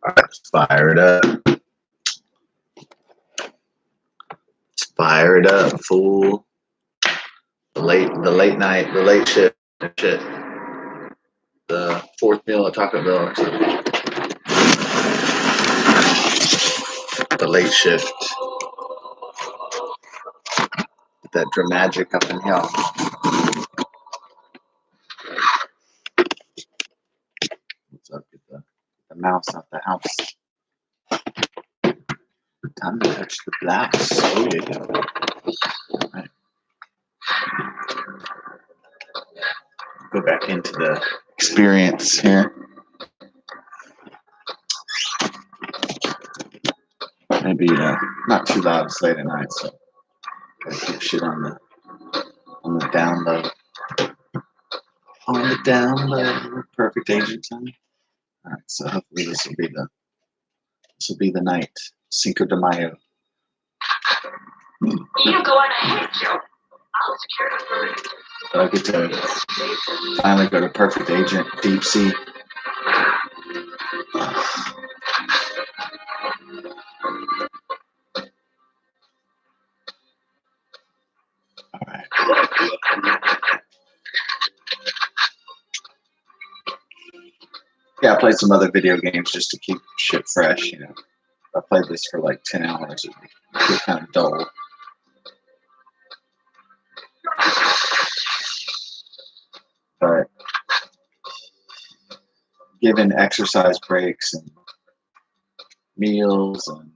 Let's fire it up. Let's fire it up, fool. The late night, the late shift shit. The fourth meal at Taco Bell or something. The late shift. Get that dramatic up in here. What's up? Get the mouse out the house. Time to touch the blouse. Oh yeah. All right. Go back into the experience here. Maybe not too loud. It's late at night, so gotta keep shit on the down low. On the down low. Perfect agent time. All right, so hopefully this will be the night. Cinco de Mayo. You go on ahead, Joe. I'll secure the room. So I get to finally go to Perfect Agent Deep Sea. All right. Yeah, I played some other video games just to keep shit fresh, you know. I played this for like 10 hours. It get kind of dull. But given exercise breaks and meals and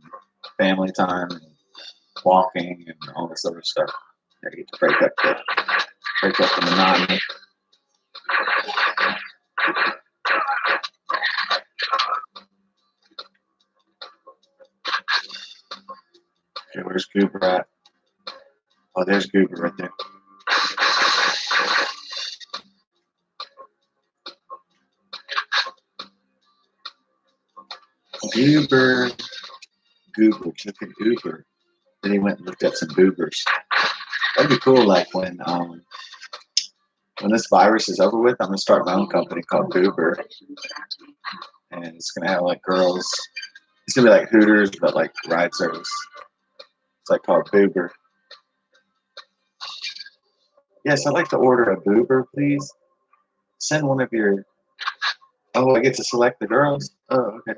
family time and walking and all this other stuff, I get to break up the monotony. Okay, where's Goober at? Oh, there's Goober right there. Goober took an Uber. Then he went and looked up some boobers. That'd be cool. Like when this virus is over with, I'm gonna start my own company called Goober, and it's gonna have like girls. It's gonna be like Hooters, but like ride service. It's like called Boober. Yes, I'd like to order a Boober, please. Send one of your. Oh, I get to select the girls. Oh, okay.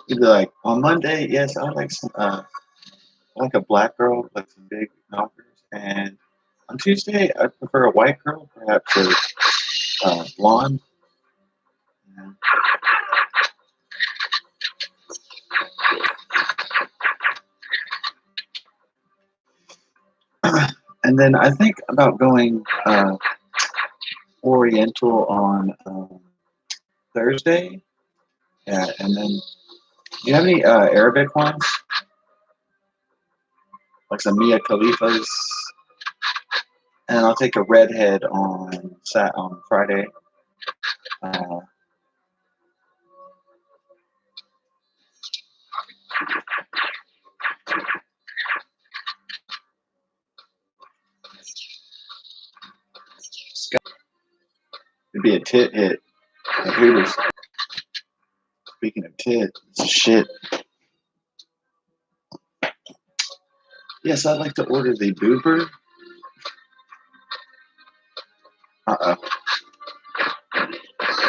You'd be like, on Monday, yes, I would like some, like a black girl, like some big knockers, and on Tuesday, I prefer a white girl, perhaps a blonde. And then I think about going Oriental on Thursday. Yeah, and then do you have any Arabic ones? Like some Mia Khalifas. And I'll take a redhead on Friday. It'd be a tit hit at Hooters. Speaking of tit, it's shit. Yes, I'd like to order the Boober.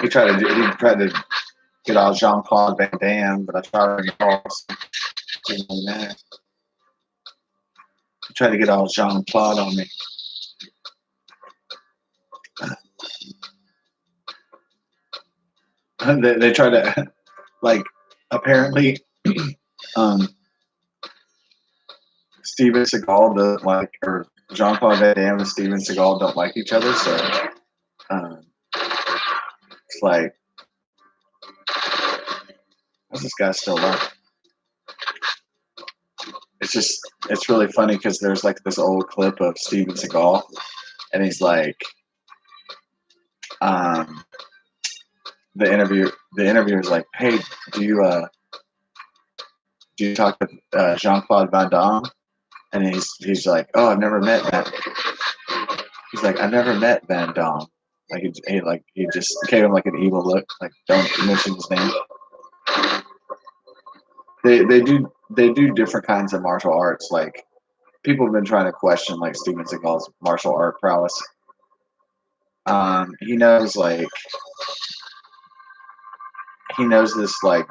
He tried to get all Jean-Claude Van Damme, but I tried to call him. He tried to get all Jean-Claude on me. They try to, like, apparently, Steven Seagal doesn't like, or Jean-Claude Van Damme and Steven Seagal don't like each other, so it's like, how's this guy still alive? It's really funny because there's like this old clip of Steven Seagal, and he's like, the interviewer's like, hey, do you talk to Jean-Claude Van Damme? And he's like, oh, I've never met that. He's like, I never met Van Damme. Like he just gave him like an evil look, like don't mention his name. They do different kinds of martial arts. Like people have been trying to question like Steven Seagal's martial art prowess. He knows this like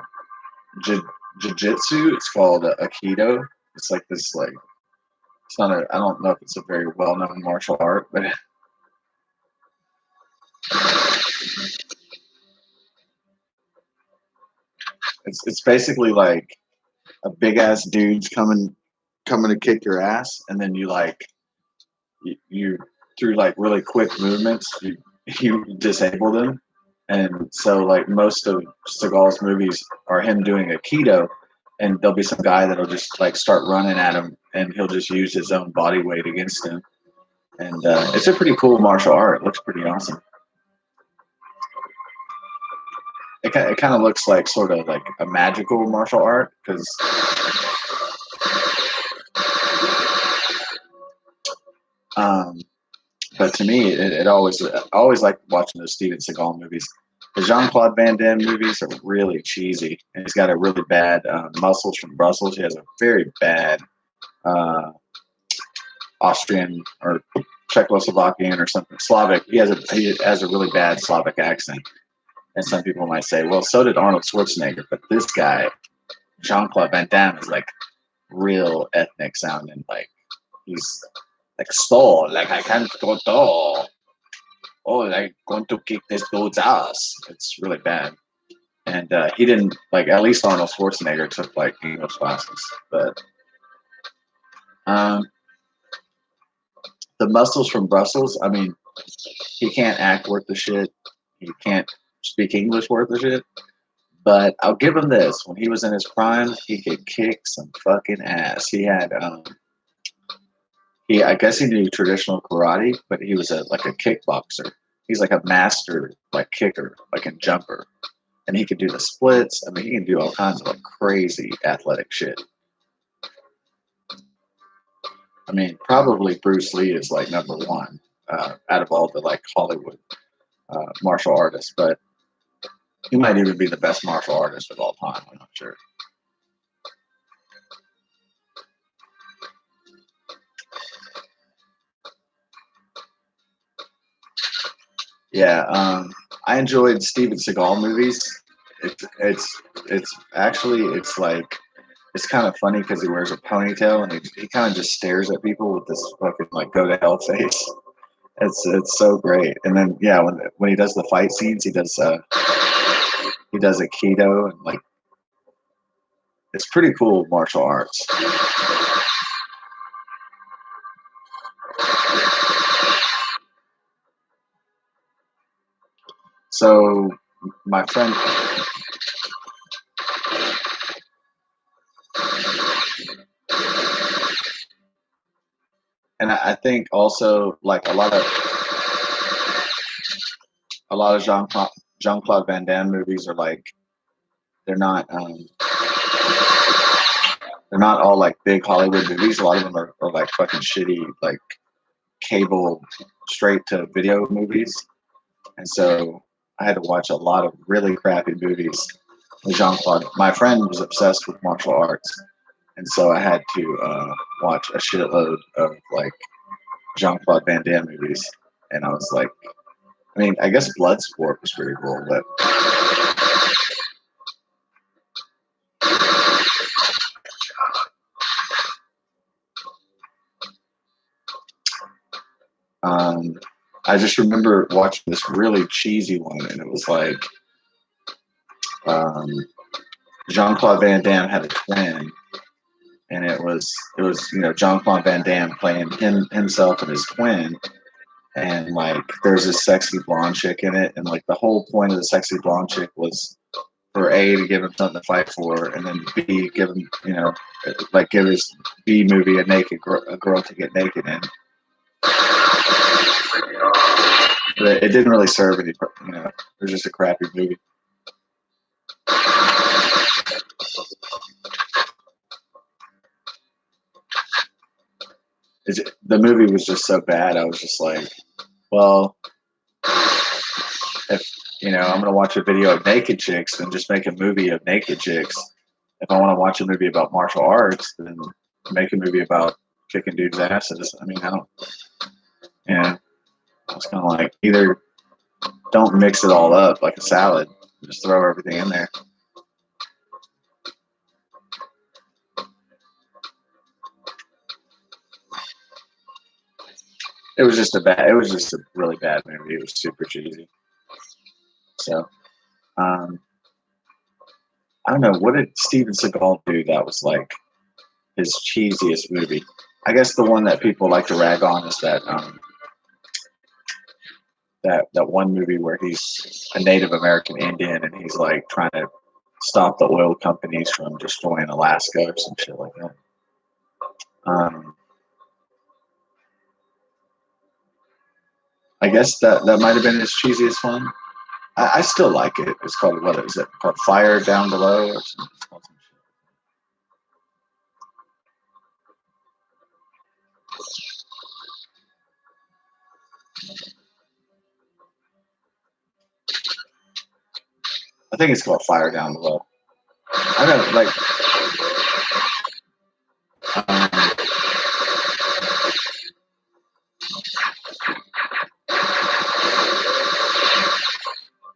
jiu-jitsu. It's called aikido. It's like this like it's not a I don't know if it's a very well known martial art, but it's basically like a big ass dude's coming to kick your ass, and then you through like really quick movements you disable them. And so like most of Seagal's movies are him doing aikido, and there'll be some guy that'll just like start running at him, and he'll just use his own body weight against him. And it's a pretty cool martial art. It looks pretty awesome. It kind of looks like sort of like a magical martial art because but to me it always I always like watching those Steven Seagal movies. The Jean-Claude Van Damme movies are really cheesy, and he's got a really bad Muscles from Brussels. He has a very bad Austrian or Czechoslovakian or something Slavic. He has a really bad Slavic accent. And some people might say, well, so did Arnold Schwarzenegger, but this guy, Jean-Claude Van Damme, is like real ethnic sounding. Like he's like stole, like I can't go to. Oh, like going to kick this dude's ass. It's really bad. And he didn't like. At least Arnold Schwarzenegger took like English classes, but um, the Muscles from Brussels. I mean, he can't act worth the shit. He can't speak English worth the shit. But I'll give him this: when he was in his prime, he could kick some fucking ass. He had, I guess he knew traditional karate, but he was like a kickboxer. He's like a master, like kicker, like a jumper, and he could do the splits. I mean, he can do all kinds of like crazy athletic shit. I mean, probably Bruce Lee is like number one out of all the like Hollywood martial artists, but he might even be the best martial artist of all time. I'm not sure. Yeah, I enjoyed Steven Seagal movies. It's actually it's like it's kind of funny because he wears a ponytail and he kind of just stares at people with this fucking like go to hell face. It's so great. And then yeah, when he does the fight scenes, he does Aikido and like it's pretty cool martial arts. So my friend, and I think also like a lot of Jean Claude Van Damme movies are like they're not they're not all like big Hollywood movies. A lot of them are like fucking shitty like cable straight to video movies, and so I had to watch a lot of really crappy movies with Jean Claude. My friend was obsessed with martial arts, and so I had to watch a shitload of like Jean Claude Van Damme movies, and I was like, I mean, I guess Bloodsport was pretty cool, but I just remember watching this really cheesy one, and it was like um, Jean Claude Van Damme had a twin, and it was Jean Claude Van Damme playing himself and his twin, and like there's this sexy blonde chick in it, and like the whole point of the sexy blonde chick was for A to give him something to fight for, and then B give him like give his B movie a girl to get naked in. But it didn't really serve any. It was just a crappy movie. the movie was just so bad. I was just like, well, if I'm gonna watch a video of naked chicks, then just make a movie of naked chicks. If I want to watch a movie about martial arts, then make a movie about kicking dudes' asses. I mean, I don't. Yeah, I was kind of like, either don't mix it all up like a salad, just throw everything in there. It was just a really bad movie. It was super cheesy. So, I don't know, what did Steven Seagal do that was like his cheesiest movie? I guess the one that people like to rag on is that one movie where he's a Native American Indian and he's like trying to stop the oil companies from destroying Alaska or some shit like that. I guess that might have been his cheesiest one. I still like it. It's called, what is it called? Fire Down Below or something. I think it's called Fire Down Below. I got it, like,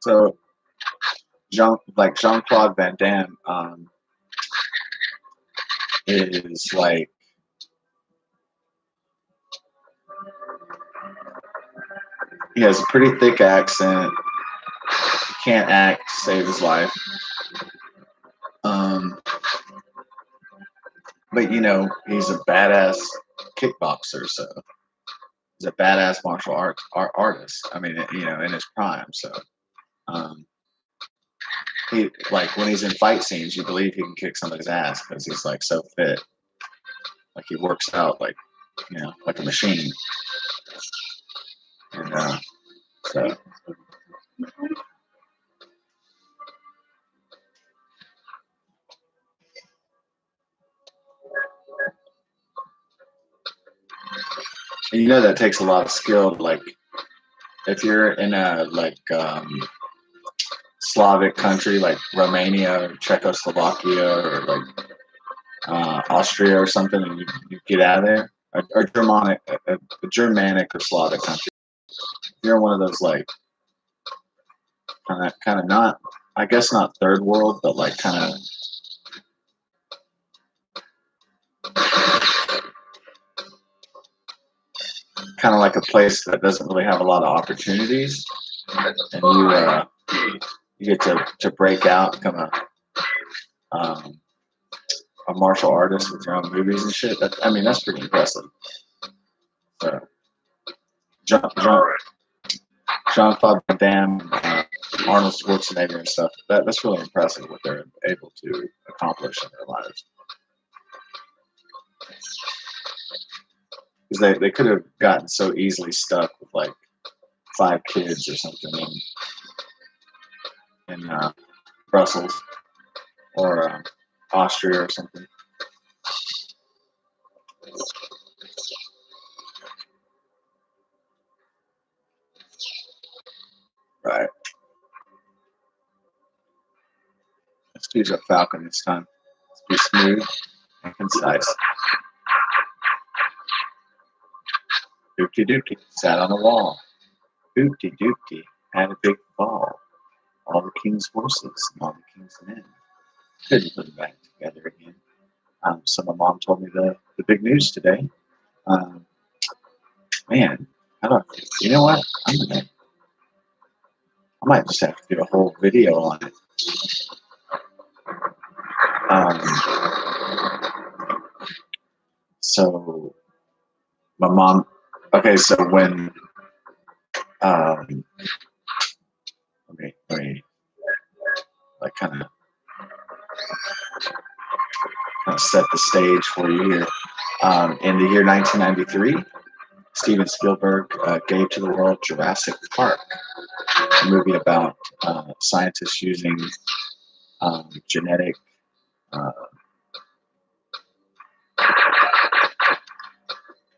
so Jean-Claude Van Damme is like, he has a pretty thick accent. He can't act to save his life. But he's a badass kickboxer, so he's a badass martial artist. I mean, in his prime. So, he, like, when he's in fight scenes, you believe he can kick somebody's ass because he's like so fit. Like, he works out like like a machine. And so. And that takes a lot of skill. Like, if you're in a Slavic country like Romania or Czechoslovakia or like Austria or something, and you get out of there, or Germanic or Slavic country. If you're in one of those like kind of not, I guess not third world, but like kind of like a place that doesn't really have a lot of opportunities, and you get to break out, become a martial artist with your own movies and shit. I mean, that's pretty impressive. So, Jean-Claude Van Damme, Arnold Schwarzenegger and stuff. That's really impressive what they're able to accomplish in their lives. Because they could have gotten so easily stuck with like 5 kids or something in Brussels or Austria or something. Right. Let's use a Falcon this time. Let's be smooth and concise. Doopty doopty sat on the wall. Doopty doopty had a big fall. All the king's horses and all the king's men couldn't put them back together again. So my mom told me the big news today. Man, how do you know what? I might just have to do a whole video on it. So my mom, okay, so when, let me like kind of set the stage for you here. In the year 1993, Steven Spielberg gave to the world Jurassic Park, a movie about scientists using genetic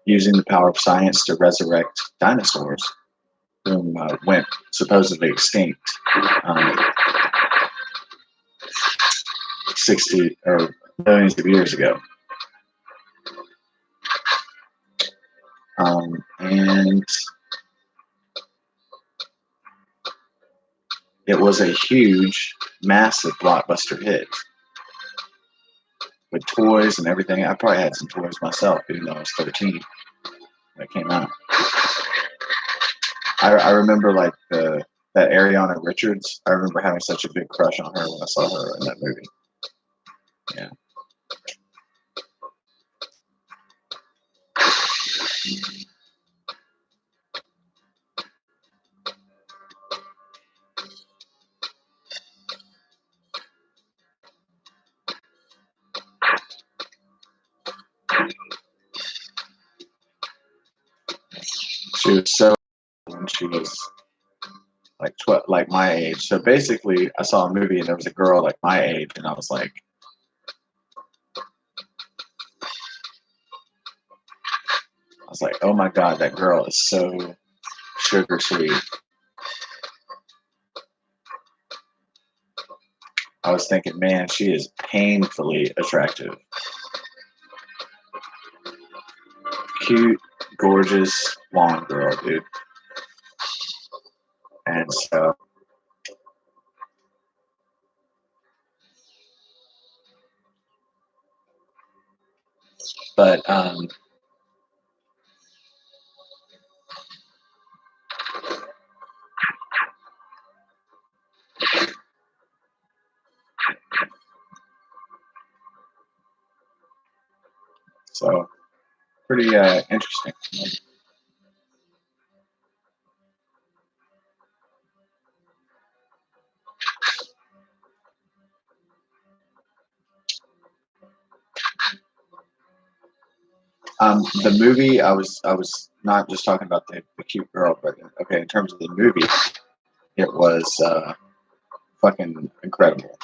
using the power of science to resurrect dinosaurs whom went supposedly extinct um, 60 or millions of years ago. And it was a huge, massive blockbuster hit with toys and everything. I probably had some toys myself, even though I was 13 when it came out. I remember like that Ariana Richards. I remember having such a big crush on her when I saw her in that movie. Yeah. She was so when she was like 12, like my age. So basically, I saw a movie and there was a girl like my age, and I was like, oh my god, that girl is so sugar sweet. I was thinking, man, she is painfully attractive, cute, gorgeous, blonde girl, dude. And so, but so pretty interesting. The movie, I was not just talking about the cute girl, but okay, in terms of the movie, it was fucking incredible.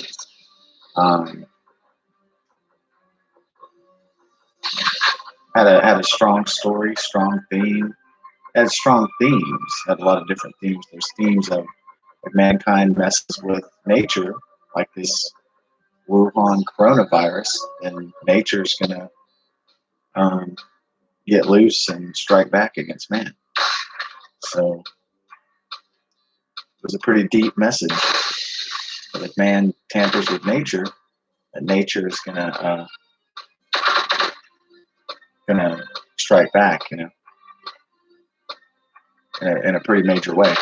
Had a strong story, strong theme, had strong themes, had a lot of different themes. There's themes of mankind messes with nature, like this Wuhan coronavirus, and nature's gonna get loose and strike back against man. So it was a pretty deep message. But if man tampers with nature, that nature is gonna strike back, you know, in a pretty major way.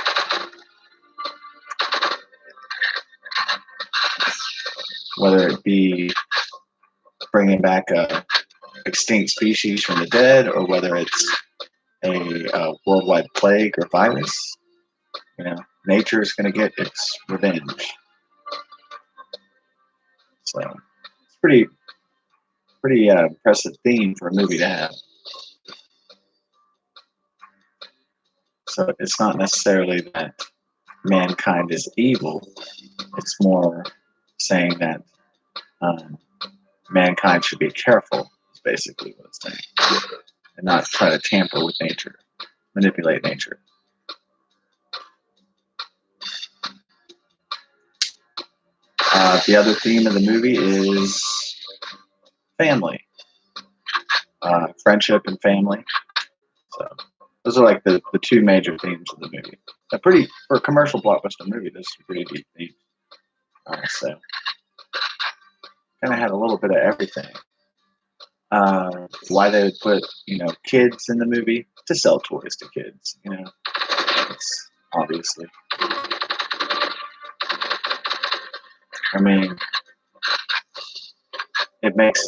Whether it be bringing back a extinct species from the dead, or whether it's a worldwide plague or virus, you know, nature is going to get its revenge. So it's pretty impressive theme for a movie to have. So it's not necessarily that mankind is evil. It's more saying that mankind should be careful, is basically what it's saying. And not try to tamper with nature, manipulate nature. The other theme of the movie is family, friendship and family. So those are like the two major themes of the movie. For a commercial blockbuster movie, this is a pretty deep theme. So kind of had a little bit of everything. Why they would put, kids in the movie? To sell toys to kids, it's obviously. I mean, it makes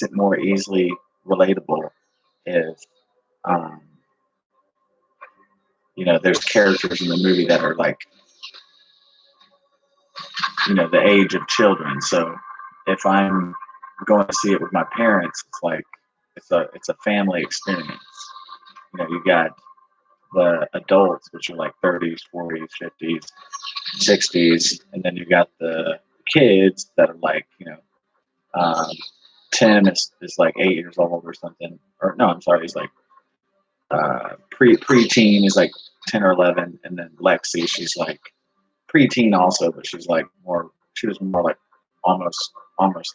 it more easily relatable if there's characters in the movie that are like the age of children. So if I'm going to see it with my parents, it's like it's a family experience. You got the adults, which are like 30s, 40s, 50s, 60s, and then you got the kids that are like Tim is like 8 years old or something. Or no, I'm sorry, he's like preteen. He's like 10 or 11, and then Lexi, she's like preteen also, but she's like more. She was more like almost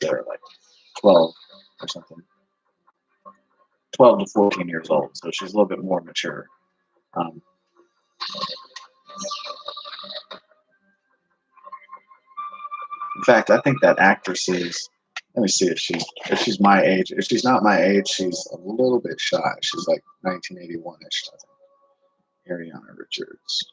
there, like 12 or something. 12 to 14 years old, so she's a little bit more mature. Um, in fact, I think that actress is. Let me see if she's my age. If she's not my age, she's a little bit shy. She's like 1981-ish, I think. Ariana Richards.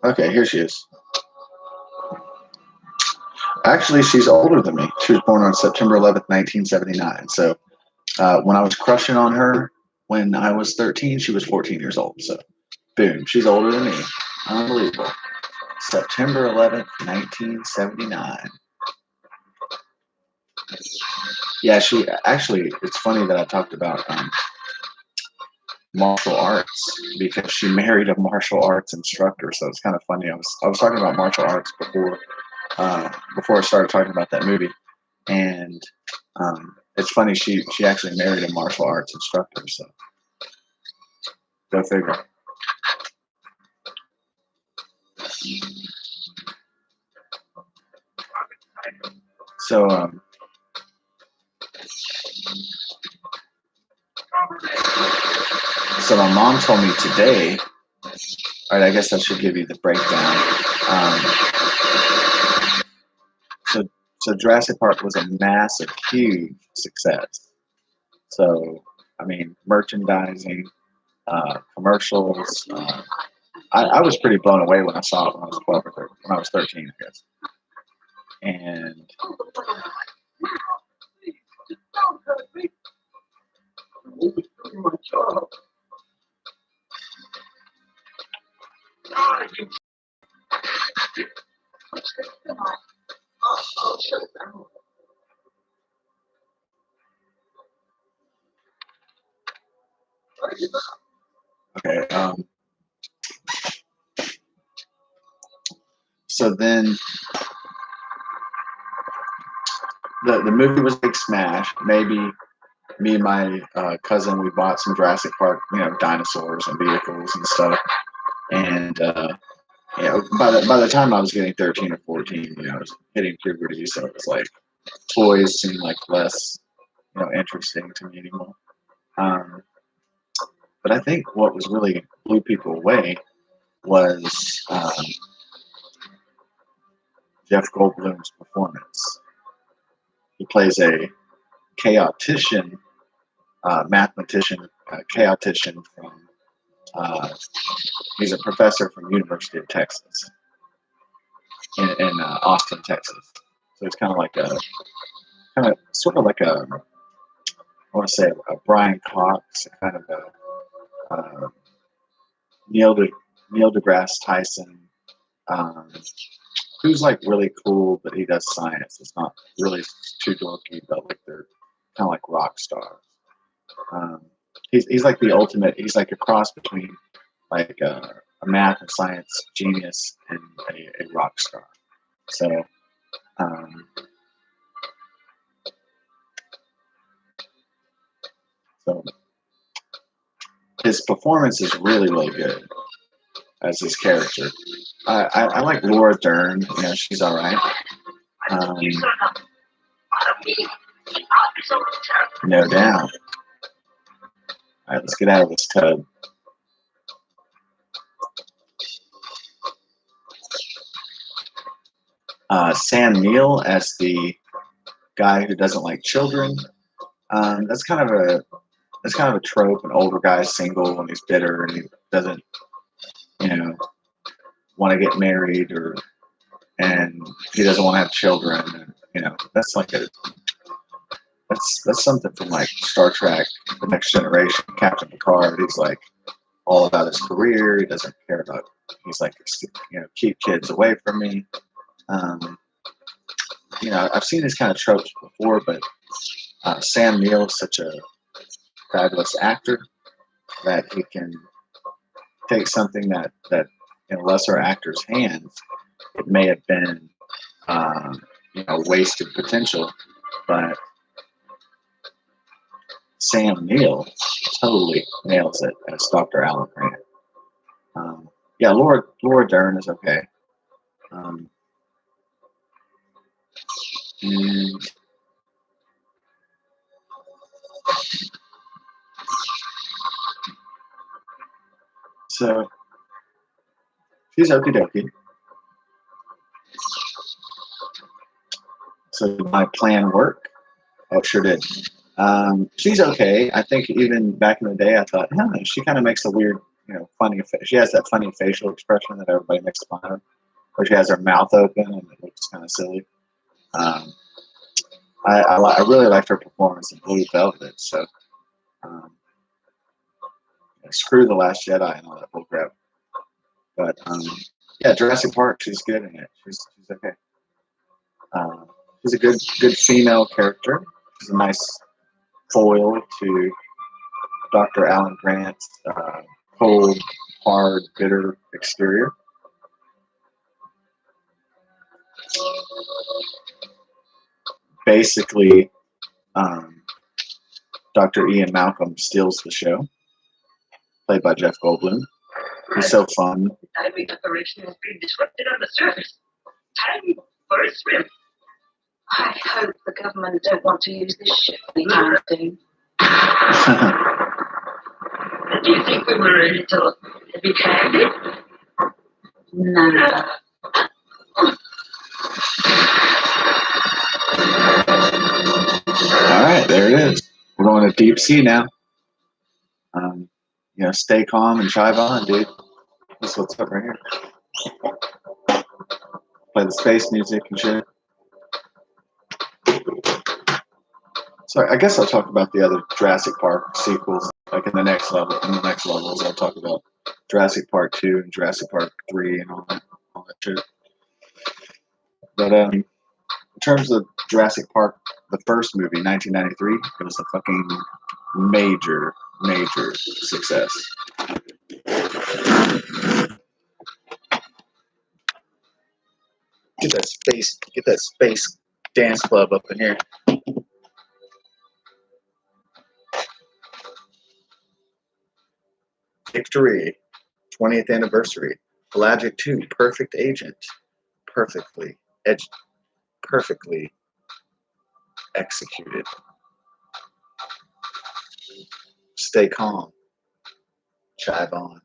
Okay, here she is. Actually, she's older than me. She was born on September 11th, 1979. So when I was crushing on her when I was 13, she was 14 years old. So boom, she's older than me. Unbelievable. September 11th, 1979. Yeah, she actually, it's funny that I talked about martial arts because she married a martial arts instructor. So it's kind of funny. I was talking about martial arts before I started talking about that movie, and it's funny she actually married a martial arts instructor. So go figure. So so my mom told me today. All right, I guess I should give you the breakdown. So Jurassic Park was a massive, huge success. So I mean, merchandising, commercials. I was pretty blown away when I saw it when I was 12 or 13, when I was 13, I guess. And okay, so then the movie was a big smash. Maybe me and my cousin, we bought some Jurassic Park, dinosaurs and vehicles and stuff. And by the time I was getting 13 or 14, I was hitting puberty, so it was like toys seemed like less, interesting to me anymore. But I think what was really blew people away was Jeff Goldblum's performance. He plays a chaotician, mathematician, chaotician from. He's a professor from University of Texas in Austin, Texas. So it's kind of sort of like a, I want to say a Brian Cox, kind of a Neil deGrasse Tyson, who's like really cool, but he does science. It's not really too dorky, but like they're kind of like rock stars. He's like the ultimate. He's like a cross between like a math and science genius and a rock star. So so his performance is really, really good as his character. I like Laura Dern. She's all right. No doubt. All right, let's get out of this tub. Sam Neill as the guy who doesn't like children. That's kind of a trope. An older guy single and he's bitter and he doesn't, want to get married and he doesn't want to have children. And, that's like that's something from like Star Trek, The Next Generation. Captain Picard. He's like all about his career. He doesn't care about. He's like, keep kids away from me. I've seen these kind of tropes before, but Sam Neill is such a fabulous actor that he can take something that in a lesser actor's hands, it may have been wasted potential, but Sam Neill totally nails it as Dr. Alan Grant. Yeah, Laura Dern is okay. And so she's okie dokie. So did my plan work? Oh, it sure did. She's okay. I think even back in the day, I thought, she kind of makes a weird, funny. She has that funny facial expression that everybody makes fun of, where she has her mouth open and it looks kind of silly. I really liked her performance in Blue Velvet. So screw The Last Jedi and all that bullcrap. But yeah, Jurassic Park, she's good in it. She's okay. She's a good female character. She's a nice foil to Dr. Alan Grant's cold, hard, bitter exterior. Basically, Dr. Ian Malcolm steals the show, played by Jeff Goldblum. He's so fun. Timing operation has been disrupted on the surface. Time for a swim. I hope the government don't want to use this ship anytime soon. Do you think we were ready to be candid? No. All right, there it is. We're going to deep sea now. Stay calm and chive on, dude. This is what's up right here. Play the space music and shit. So I guess I'll talk about the other Jurassic Park sequels, like in the next level. In the next levels, I'll talk about Jurassic Park 2 and Jurassic Park 3 and all that shit. But in terms of Jurassic Park, the first movie, 1993, it was a fucking major success. Get that space dance club up in here. Victory, 20th anniversary. Pelagic 2, perfect agent. Perfectly executed. Stay calm. Chive on.